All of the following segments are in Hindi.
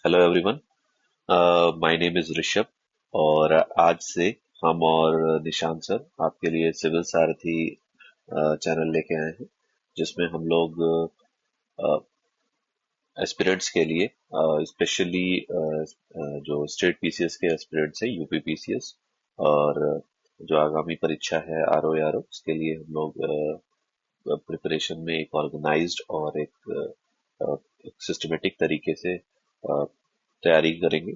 Hello everyone. My name is Rishabh. और आज से हम और निशांत सर आपके लिए सिविल सारथी चैनल लेके आए हैं, जिसमें हम लोग एस्पिरेंट्स के लिए स्पेशली जो स्टेट पीसीएस के एस्पिरेंट्स हैं, यूपी पीसीएस, और जो आगामी परीक्षा है आरओ आरओ, उसके लिए हम लोग प्रिपरेशन में एक ऑर्गेनाइज्ड और एक सिस्टमेटिक तरीके से तैयारी करेंगे,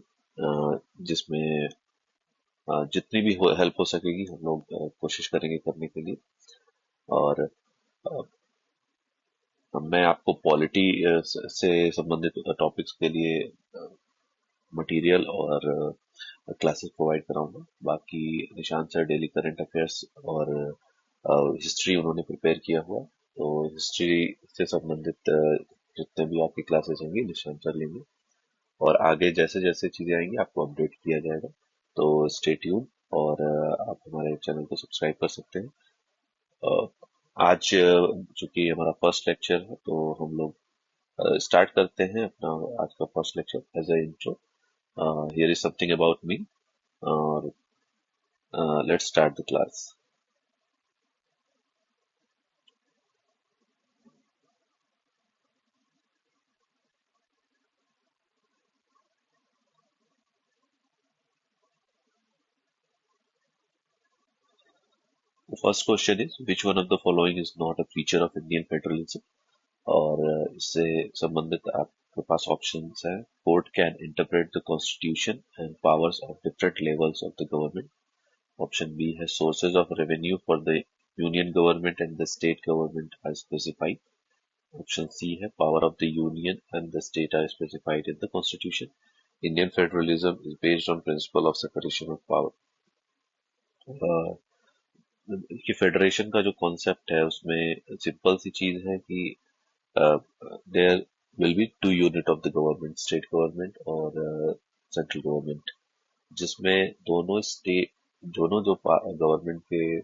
जिसमें जितनी भी हेल्प हो सकेगी हम लोग कोशिश करेंगे करने के लिए। और अ, मैं आपको पॉलिटी से संबंधित टॉपिक्स के लिए मटेरियल और क्लासेस प्रोवाइड कराऊंगा। बाकी Nishant sir daily current affairs और हिस्ट्री उन्होंने प्रिपेयर किया हुआ, तो हिस्ट्री से संबंधित जितने भी आपकी क्लासेस होंगी निशांत सर लेंगे। और आगे जैसे जैसे चीजें आएंगी आपको अपडेट किया जाएगा, तो स्टे ट्यून। और आप हमारे चैनल को सब्सक्राइब कर सकते हैं। अ, आज चूंकि हमारा फर्स्ट लेक्चर है, तो हम लोग स्टार्ट करते हैं अपना आज का first lecture as a intro. Here is something about me, और let's start the class. The first question is, which one of the following is not a feature of Indian federalism? और इससे संबंधित आपके पास ऑप्शंस हैं। Court can interpret the constitution and powers of different levels of the government. Option B है, sources of revenue for the union government and the state government are specified. Option C है, power of the union and the state are specified in the constitution. Indian federalism is based on principle of separation of power. कि फेडरेशन का जो कॉन्सेप्ट है उसमें सिंपल सी चीज है कि there will be two unit of the government, state government और सेंट्रल गवर्नमेंट, जिसमें दोनों जो गवर्नमेंट के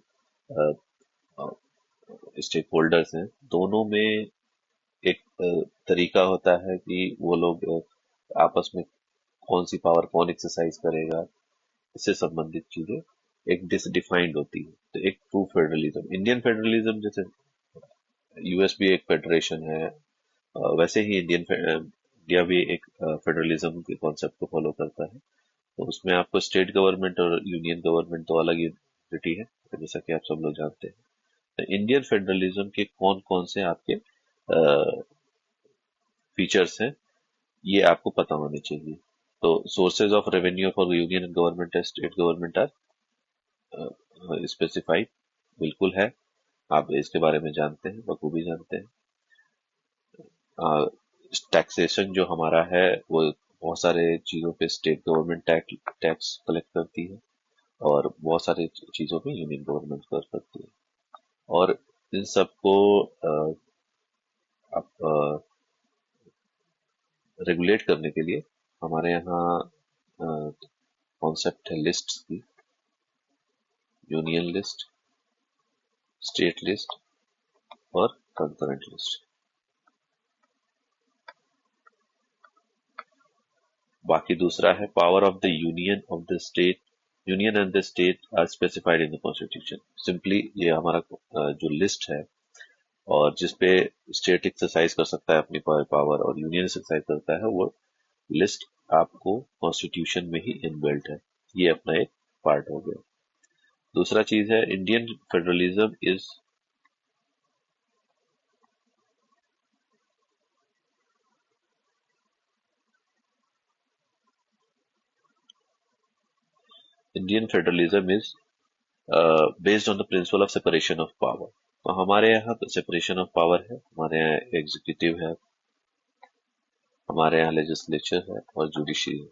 स्टेक होल्डर्स हैं, दोनों में एक तरीका होता है कि वो लोग आपस में कौन सी पावर कौन एक्सरसाइज करेगा, इससे संबंधित चीजें एक डिफाइंड होती है। तो एक ट्रू फेडरलिज्म, इंडियन फेडरलिज्म, जैसे यूएस भी एक फेडरेशन है, वैसे ही इंडिया भी एक फेडरलिज्म के कॉन्सेप्ट को फॉलो करता है। तो उसमें आपको स्टेट गवर्नमेंट और यूनियन गवर्नमेंट तो अलग यूनिटी है, जैसा कि आप सब लोग जानते हैं। तो इंडियन फेडरलिज्म के कौन कौन से आपके फीचर्स हैं, ये आपको पता होने चाहिए। तो sources of revenue for union government and state government are specified, बिल्कुल है, आप इसके बारे में जानते हैं, बखूबी जानते हैं। टैक्सेशन जो हमारा है वो बहुत सारे चीजों पे स्टेट गवर्नमेंट टैक्स कलेक्ट करती है, और बहुत सारे चीजों पे यूनियन गवर्नमेंट कर करती है। और इन सबको आप रेगुलेट करने के लिए हमारे यहाँ कॉन्सेप्ट है लिस्ट की, यूनियन लिस्ट, स्टेट लिस्ट और कंकरेंट लिस्ट। बाकी दूसरा है, power of the union and the state are specified in the constitution. Simply ये हमारा जो लिस्ट है, और जिसपे स्टेट एक्सरसाइज कर सकता है अपनी पावर और यूनियन एक्सरसाइज करता है, वो लिस्ट आपको कॉन्स्टिट्यूशन में ही इनबिल्ट है। ये अपना एक पार्ट हो गया। दूसरा चीज है, Indian federalism is based on the principal of separation of power. तो हमारे यहाँ सेपरेशन ऑफ पावर है, हमारे यहाँ एग्जीक्यूटिव है, हमारे यहाँ लेजिस्लेचर है और जुडिशरी है,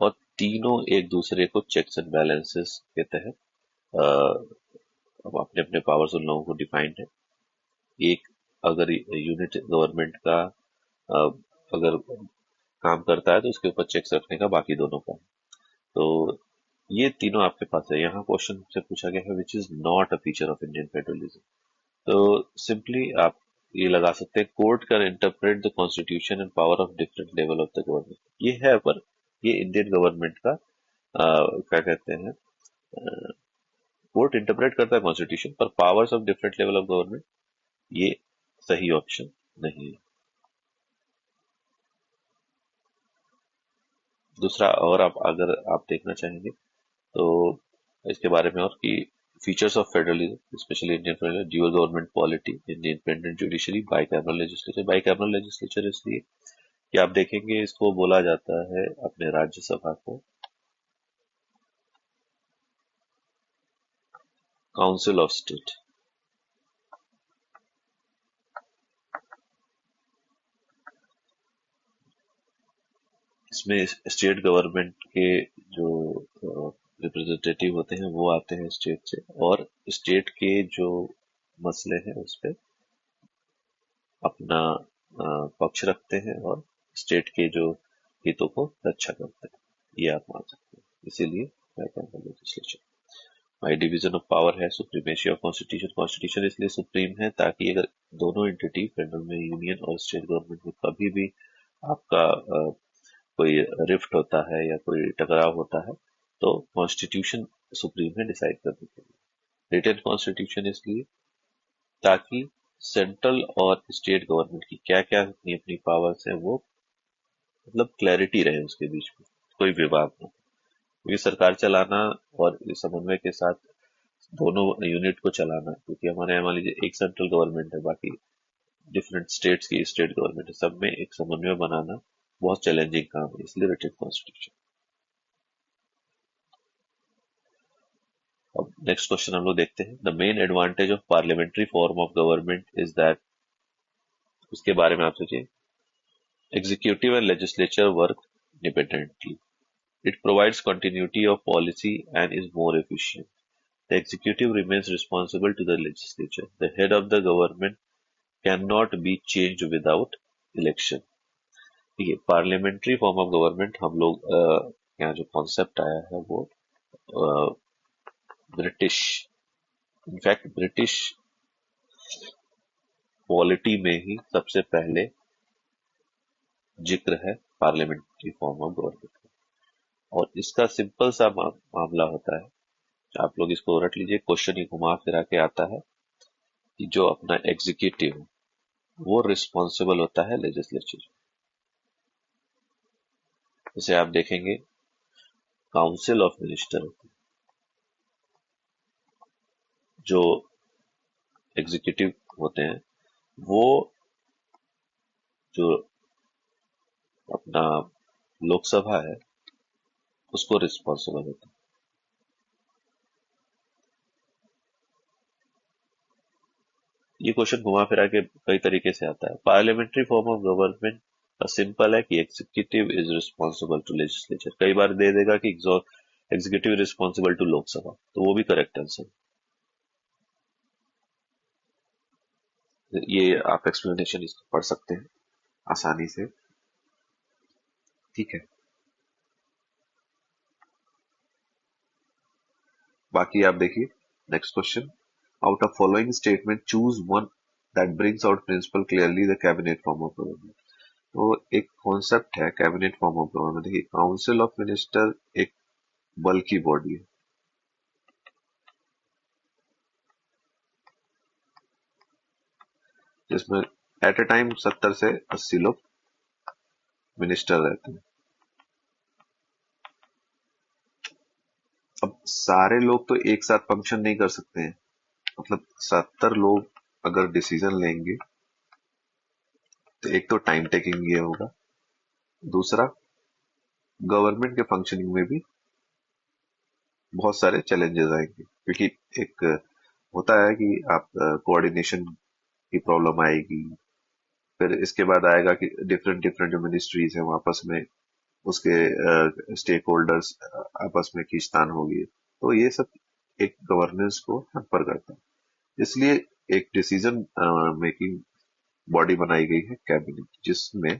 और तीनों एक दूसरे को चेक्स एंड बैलेंसेस के तहत अब अपने अपने पावर्स उन लोगों को डिफाइंड है। एक अगर यूनिट गवर्नमेंट का अ, अगर काम करता है तो उसके ऊपर चेक्स रखने का बाकी दोनों का है। तो ये तीनों आपके पास है। यहाँ क्वेश्चन से पूछा गया है, which is not a feature of Indian federalism. तो सिंपली आप ये लगा सकते हैं, court can interpret the constitution and power of different level of the government. ये है, पर ये इंडियन गवर्नमेंट का क्या कहते हैं, कोर्ट इंटरप्रेट करता है कॉन्स्टिट्यूशन, पर powers of different level of government ये सही ऑप्शन नहीं है। दूसरा, और आप अगर आप देखना चाहेंगे तो इसके बारे में, और कि features of federalism specially Indian federalism, dual government polity, independent judiciary, bicameral legislature. Bicameral legislature इसलिए कि आप देखेंगे इसको बोला जाता है अपने राज्यसभा को काउंसिल ऑफ स्टेट। इसमें स्टेट गवर्नमेंट के जो रिप्रेजेंटेटिव होते हैं वो आते हैं स्टेट से, और स्टेट के जो मसले हैं उस पर अपना पक्ष रखते हैं, और स्टेट के जो हितों को रक्षा करते हैं, ये आप मान सकते हैं। इसीलिए legislature by division of power है, सुप्रीमेसी ऑफ कॉन्स्टिट्यूशन। कॉन्स्टिट्यूशन इसलिए सुप्रीम है ताकि अगर दोनों एंटिटी, फेडरल में यूनियन और स्टेट गवर्नमेंट में, कभी भी आपका कोई रिफ्ट होता है या कोई टकराव होता है तो कॉन्स्टिट्यूशन सुप्रीम है डिसाइड करने के लिए। रिटन कॉन्स्टिट्यूशन इसलिए ताकि सेंट्रल और स्टेट गवर्नमेंट की क्या क्या अपनी अपनी पावर्स हैं वो, मतलब क्लैरिटी रहे उसके बीच में, कोई विवाद ना हो। क्योंकि सरकार चलाना और समन्वय के साथ दोनों यूनिट को चलाना, क्योंकि हमारे यहाँ मान लीजिए एक सेंट्रल गवर्नमेंट है, बाकी डिफरेंट स्टेट्स की स्टेट गवर्नमेंट है, सब में एक समन्वय बनाना बहुत चैलेंजिंग काम है, इसलिए रिटन कॉन्स्टिट्यूशन। अब नेक्स्ट क्वेश्चन हम लोग देखते हैं, the main advantage of parliamentary form of government is that, उसके बारे में आप सोचिए, executive and legislature work independently, it provides continuity of policy and is more efficient, the executive remains responsible to the legislature, the head of the government can not be changed without election. ठीक है, पार्लियामेंट्री फॉर्म ऑफ गवर्नमेंट हम लोग यहाँ जो कॉन्सेप्ट आया है वो ब्रिटिश, इनफैक्ट ब्रिटिश पॉलिटी में ही सबसे पहले जिक्र है पार्लियामेंट्री फॉर्म ऑफ गवर्नमेंट। और इसका सिंपल सा मामला होता है, आप लोग इसको रट लीजिए, क्वेश्चन ही घुमा फिरा के आता है कि जो अपना एग्जीक्यूटिव वो रिस्पॉन्सिबल होता है लेजिस्लेचर। जैसे आप देखेंगे काउंसिल ऑफ मिनिस्टर, जो एग्जीक्यूटिव होते हैं वो जो अपना लोकसभा है उसको रिस्पॉन्सिबल होता है। ये क्वेश्चन घुमा फिरा के कई तरीके से आता है। Parliamentary form of government simple है कि executive is responsible to legislature, कई बार दे देगा कि एग्जीक्यूटिव रिस्पॉन्सिबल टू लोकसभा, तो वो भी करेक्ट आंसर। ये आप एक्सप्लेनेशन इसको पढ़ सकते हैं आसानी से, ठीक है। बाकी आप देखिए next question, out of following statement choose one that brings out principle clearly the cabinet form of government. तो एक कॉन्सेप्ट है कैबिनेट फॉर्म ऑफ गवर्नमेंट। देखिए, काउंसिल ऑफ मिनिस्टर एक बल की बॉडी है, जिसमें एट ए टाइम 70 से 80 लोग मिनिस्टर रहते हैं। अब सारे लोग तो एक साथ फंक्शन नहीं कर सकते हैं, मतलब 70 लोग अगर डिसीजन लेंगे तो एक तो टाइम टेकिंग ये होगा, दूसरा गवर्नमेंट के फंक्शनिंग में भी बहुत सारे चैलेंजेस आएंगे, क्योंकि एक होता है कि आप कोऑर्डिनेशन की प्रॉब्लम आएगी, फिर इसके बाद आएगा कि डिफरेंट डिफरेंट जो मिनिस्ट्रीज हैं आपस में, उसके स्टेक होल्डर्स आपस में खींचतान होगी, तो ये सब एक गवर्नेंस को हैम्पर करता है। इसलिए एक डिसीजन मेकिंग बॉडी बनाई गई है कैबिनेट, जिसमें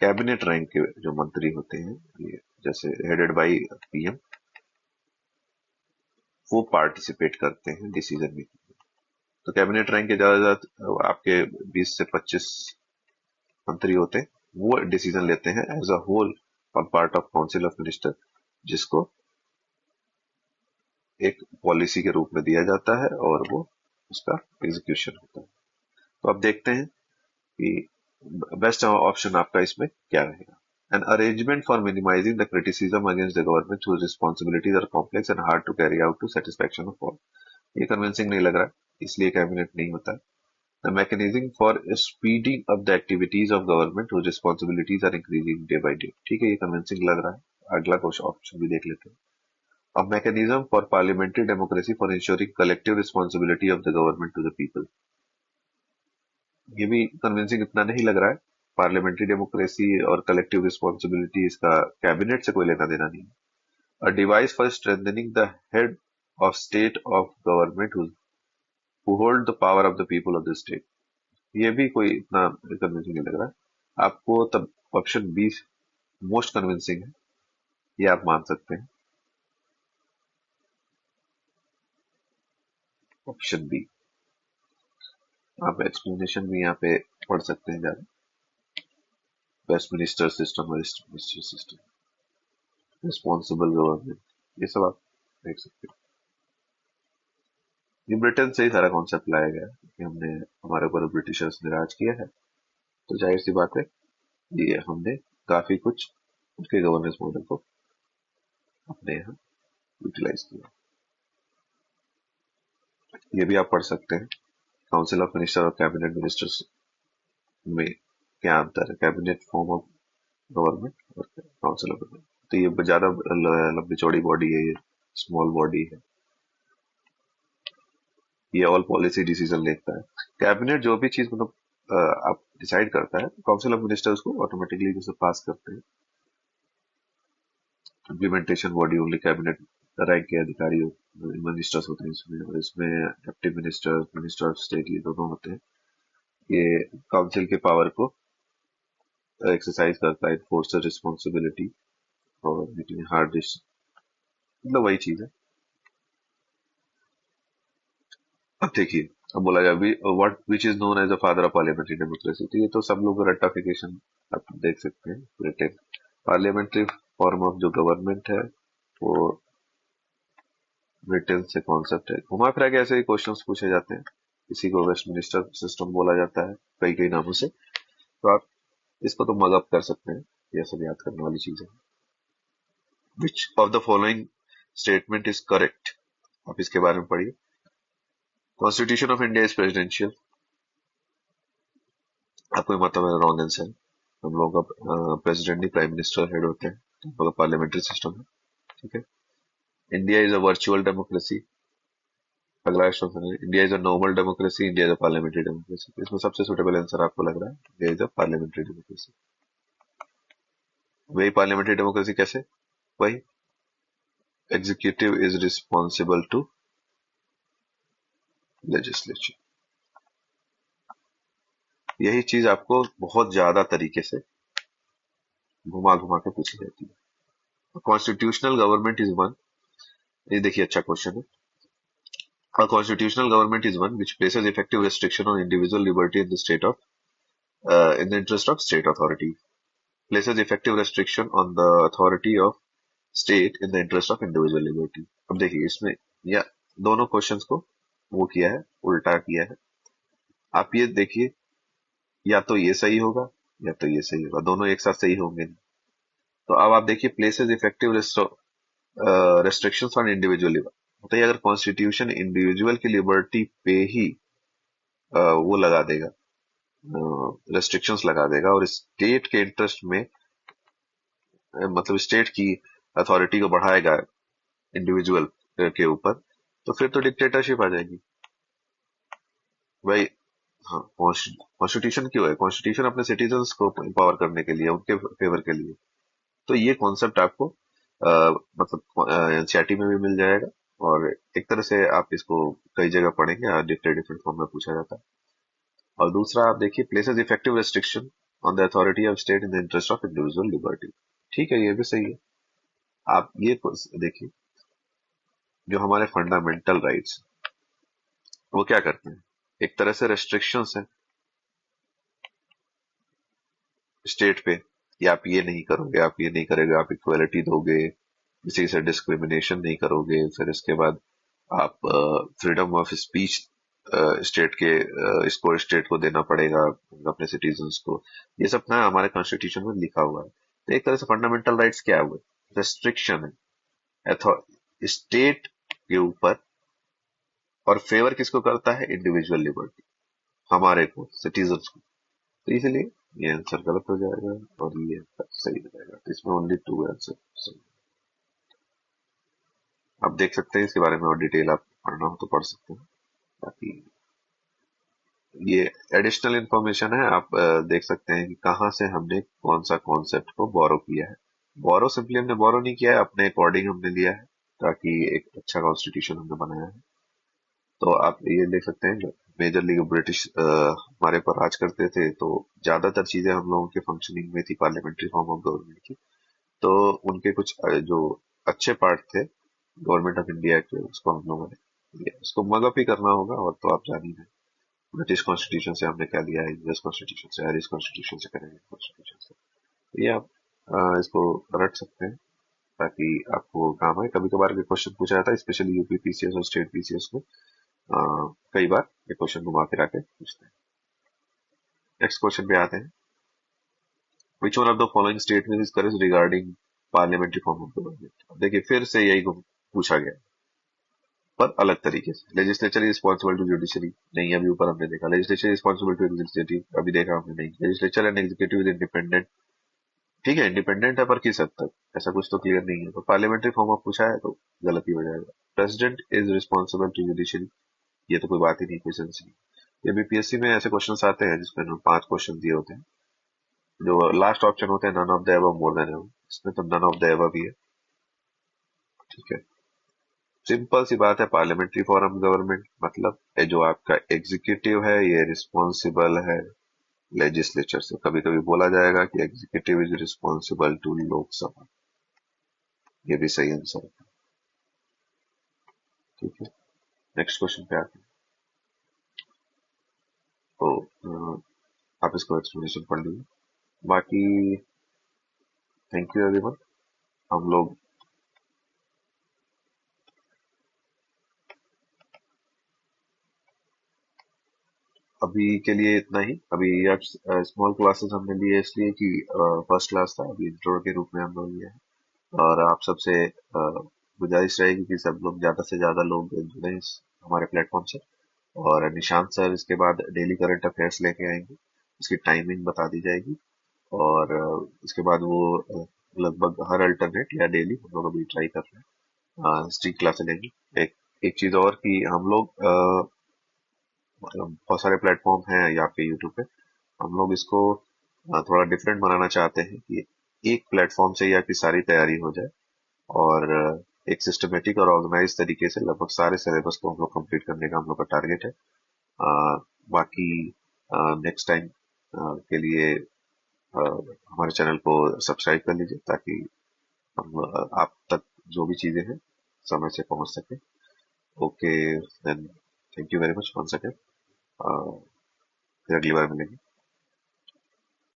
कैबिनेट रैंक के जो मंत्री होते हैं, ये जैसे हेडेड बाय पीएम, वो पार्टिसिपेट करते हैं डिसीजन मेकिंग में। तो कैबिनेट रैंक के ज्यादा आपके 20 से 25 मंत्री होते हैं, वो डिसीजन लेते हैं as a whole on part of council of minister, जिसको एक पॉलिसी के रूप में दिया जाता है और वो उसका एग्जीक्यूशन होता है। तो अब देखते हैं कि बेस्ट ऑप्शन आपका इसमें क्या रहेगा। An arrangement for minimizing the criticism against the government whose responsibilities are complex and hard to carry out to satisfaction of all। ये कन्विंसिंग नहीं लग रहा है, इसलिए कैबिनेट नहीं होता है। The mechanism for speeding up the activities of government whose responsibilities are increasing day by day। ठीक है, ये कन्विंसिंग लग रहा है। अगला क्वेश्चन ऑप्शन भी देख लेते हैं। A mechanism for parliamentary democracy for ensuring collective responsibility of the government to the people। ये भी कन्विंसिंग इतना नहीं लग रहा है। पार्लियामेंट्री डेमोक्रेसी और कलेक्टिव रिस्पॉन्सिबिलिटी, इसका कैबिनेट से कोई लेना देना नहीं है। A device for strengthening the head of state of government who hold the power of the people of the state. ये भी कोई इतना कन्विंसिंग नहीं लग रहा है आपको, तब ऑप्शन बी मोस्ट कन्विंसिंग है, ये आप मान सकते हैं। ऑप्शन बी, आप एक्सप्लेनेशन भी यहाँ पे पढ़ सकते हैं ज्यादा। वेस्ट मिनिस्टर सिस्टम और east minister system, responsible government, ये सब आप देख सकते हैं। ये ब्रिटेन से ही सारा कॉन्सेप्ट लाया गया है, कि हमने हमारे ऊपर ब्रिटिशर्स ने राज किया है, तो जाहिर सी बात है ये हमने काफी कुछ उनके गवर्नेंस मॉडल को अपने यहाँ यूटिलाइज किया। ये भी आप पढ़ सकते हैं, काउंसिल ऑफ मिनिस्टर और कैबिनेट मिनिस्टर्स में क्या अंतर है, कैबिनेट फॉर्म ऑफ गवर्नमेंट और काउंसिल ऑफ गवर्नमेंट। तो ये ज्यादा लंबी चौड़ी बॉडी है, ये स्मॉल बॉडी है, ये ऑल पॉलिसी डिसीजन लेता है। कैबिनेट जो भी चीज मतलब आप डिसाइड करता है, काउंसिल ऑफ मिनिस्टर्स को ऑटोमेटिकली जैसे पास करते हैं। Implementation body only cabinet rank के अधिकारी मिनिस्टर्स होते हैं इसमें, और इसमें deputy minister, minister of state, ये दोनों होते हैं। ये काउंसिल के पावर को एक्सरसाइज करता है, फोर्स रिस्पॉन्सिबिलिटी और मीटिंग हार्ड डिश, मतलब वही चीज है। अब देखिए, अब बोला जाए what which is known as the father of parliamentary democracy, तो ये तो सब लोग रट्टाफिकेशन आप देख सकते हैं। ब्रिटेन पार्लियामेंट्री फॉर्म ऑफ जो गवर्नमेंट है वो ब्रिटेन से कॉन्सेप्ट है। घुमा फिरा के ऐसे ही क्वेश्चंस पूछे जाते हैं। किसी को वेस्टमिनिस्टर सिस्टम बोला जाता है कई कई नामों से, तो आप इसको तो मगअप कर सकते हैं, ये सब याद करने वाली चीज है। Which of the following statement is correct, आप इसके बारे में पढ़िए। Constitution of India is presidential, आपको ये मतलब है रॉन्ग आंसर। हम लोग का प्रेसिडेंट ही प्राइम मिनिस्टर हेड होते हैं, तो हम लोग का पार्लियामेंट्री सिस्टम है। ठीक है। India is a virtual democracy, अगला क्वेश्चन है India is a normal democracy, India is a parliamentary democracy. इसमें सबसे सुटेबल आंसर आपको लग रहा है India is a parliamentary democracy. वही पार्लियामेंट्री डेमोक्रेसी कैसे, वही executive is responsible to legislature. यही चीज आपको बहुत ज्यादा तरीके से घुमा घुमा के पूछी जाती है। कॉन्स्टिट्यूशनल गवर्नमेंट इज वन, ये देखिए अच्छा क्वेश्चन है। A constitutional government is one which places effective restriction on individual liberty in the state of in the interest of state authority. Places effective restriction on the authority of state in the interest of individual liberty। अब देखिए इसमें या दोनों क्वेश्चंस को वो किया है, उल्टा किया है। आप ये देखिए, या तो ये सही होगा या तो ये सही होगा, दोनों एक साथ सही होंगे नहीं। तो अब आप देखिए, places effective restrictions on individual liberty, बताइए अगर कॉन्स्टिट्यूशन इंडिविजुअल की लिबर्टी पे ही वो लगा देगा, रेस्ट्रिक्शंस लगा देगा, और स्टेट के इंटरेस्ट में मतलब स्टेट की अथॉरिटी को बढ़ाएगा इंडिविजुअल के ऊपर, तो फिर तो डिक्टेटरशिप आ जाएगी भाई। हाँ, कॉन्स्टिट्यूशन क्यों है? कॉन्स्टिट्यूशन अपने सिटीजन्स को एम्पावर करने के लिए, उनके फेवर के लिए। तो ये कॉन्सेप्ट आपको मतलब एनसीईआरटी में भी मिल जाएगा, और एक तरह से आप इसको कई जगह पढ़ेंगे, डिफरेंट डिफरेंट फॉर्म में पूछा जाता है। और दूसरा आप देखिए, places effective restriction on the authority of state in the interest of individual liberty. ठीक है, ये भी सही है। आप ये देखिए, जो हमारे फंडामेंटल राइट्स वो क्या करते हैं, एक तरह से रेस्ट्रिक्शंस है स्टेट पे कि आप ये नहीं करोगे, आप ये नहीं करोगे, आप इक्वलिटी दोगे, किसी से डिस्क्रिमिनेशन नहीं करोगे, फिर इसके बाद आप फ्रीडम ऑफ स्पीच स्टेट के इसको स्टेट को देना पड़ेगा अपने सिटीजन्स को। ये सब ना हमारे कॉन्स्टिट्यूशन में लिखा हुआ है। तो एक तरह से फंडामेंटल राइट्स क्या हुए? रेस्ट्रिक्शन है स्टेट के ऊपर, और फेवर किसको करता है? इंडिविजुअल लिबर्टी, हमारे को, सिटीजन्स को। तो इसलिए ये आंसर गलत हो जाएगा और ये आंसर सही हो जाएगा। तो इसमें ओनली टू आंसर सही। आप देख सकते हैं इसके बारे में और डिटेल, आप पढ़ना हो तो पढ़ सकते हैं। बाकी ये एडिशनल इंफॉर्मेशन है, आप देख सकते हैं कि कहाँ से हमने कौन सा कॉन्सेप्ट को बोरो किया है। बोरो सिंपली हमने बोरो नहीं किया है, अपने अकॉर्डिंग हमने लिया है, ताकि एक अच्छा कॉन्स्टिट्यूशन हमने बनाया है। तो आप ये देख सकते हैं, मेजरली ब्रिटिश हमारे पर राज करते थे, तो ज्यादातर चीजें हम लोगों के फंक्शनिंग में थी पार्लियामेंट्री फॉर्म ऑफ गवर्नमेंट की। तो उनके कुछ जो अच्छे पार्ट थे गवर्नमेंट ऑफ इंडिया के, उसको हम लोगों ने लिया। उसको मगअप ही करना होगा, और तो आप जान ही रहे, ब्रिटिश कॉन्स्टिट्यूशन से हमने क्या लिया है, यूएस कॉन्स्टिट्यूशन से, आयरिश कॉन्स्टिट्यूशन से, करेंगे कॉन्स्टिट्यूशन से। तो ये आप इसको रट सकते हैं, ताकि आपको काम आए। कभी कभार के क्वेश्चन पूछा जाता है, स्पेशली यूपी पीसीएस और स्टेट पीसीएस में कई बार ये क्वेश्चन घुमा फिरा के पूछते हैं। नेक्स्ट क्वेश्चन पे आते हैं। Which one of the following statement is correct regarding parliamentary form of government? देखिए फिर से यही पूछा गया, पर अलग तरीके से। Legislature is responsible to judiciary, नहीं अभी ऊपर हमने देखा। Legislature is responsible to executive, अभी देखा हमने नहीं। Legislature and executive is independent, ठीक है इंडिपेंडेंट है, पर किस हद तक, ऐसा कुछ तो क्लियर नहीं है। तो पार्लियामेंट्री फॉर्म ऑफ पूछा है तो गलत ही हो जाएगा। President is responsible to judiciary, ये तो कोई बात ही नहीं, कोई सेंस नहीं। ये बीपीएससी में ऐसे क्वेश्चन आते हैं जिसमें 5 क्वेश्चन दिए होते हैं, जो लास्ट ऑप्शन होते हैं none of the above more than above, इसमें तो नन ऑफ द एबव भी है। ठीक है, सिंपल सी बात है। पार्लियामेंट्री फॉर्म गवर्नमेंट मतलब ये जो आपका एग्जीक्यूटिव है, ये रिस्पॉन्सिबल है लेजिस्लेचर से। कभी कभी बोला जाएगा कि executive is responsible to Lok Sabha, ये भी सही आंसर है। ठीक है, नेक्स्ट क्वेश्चन पे आते हैं। तो आप इसको एक्सप्लेनेशन पढ़ लीजिए। बाकी थैंक यू एवरीवन। हम लोग अभी के लिए इतना ही। अभी आप स्मॉल क्लासेस हमने लिए इसलिए कि फर्स्ट क्लास था, अभी इंट्रो के रूप में हम लोग लिए हैं। और आप सबसे गुजारिश रहेगी कि सब लोग ज्यादा से ज्यादा लोग जुड़े इस हमारे प्लेटफॉर्म से। और निशांत सर इसके बाद डेली करंट अफेयर्स लेके आएंगे, उसकी टाइमिंग बता दी जाएगी। और इसके बाद वो लगभग हर अल्टरनेट या डेली हम लोग अभी ट्राई कर रहे हैं हिस्ट्री क्लास लेंगे। एक एक चीज और कि हम लोग मतलब बहुत सारे प्लेटफॉर्म हैं यहाँ पे यूट्यूब पे, हम लोग इसको थोड़ा डिफरेंट बनाना चाहते हैं कि एक प्लेटफॉर्म से यहाँ की सारी तैयारी हो जाए, और एक सिस्टमेटिक और ऑर्गेनाइज तरीके से लगभग सारे सिलेबस को हम लोग कंप्लीट करने का हम लोग का टारगेट है। बाकी नेक्स्ट टाइम के लिए हमारे चैनल को सब्सक्राइब कर लीजिए, ताकि हम आप तक जो भी चीजें हैं समय से पहुंच सके। Okay then, thank you very much once again. फिर अगली बार मिलेंगे।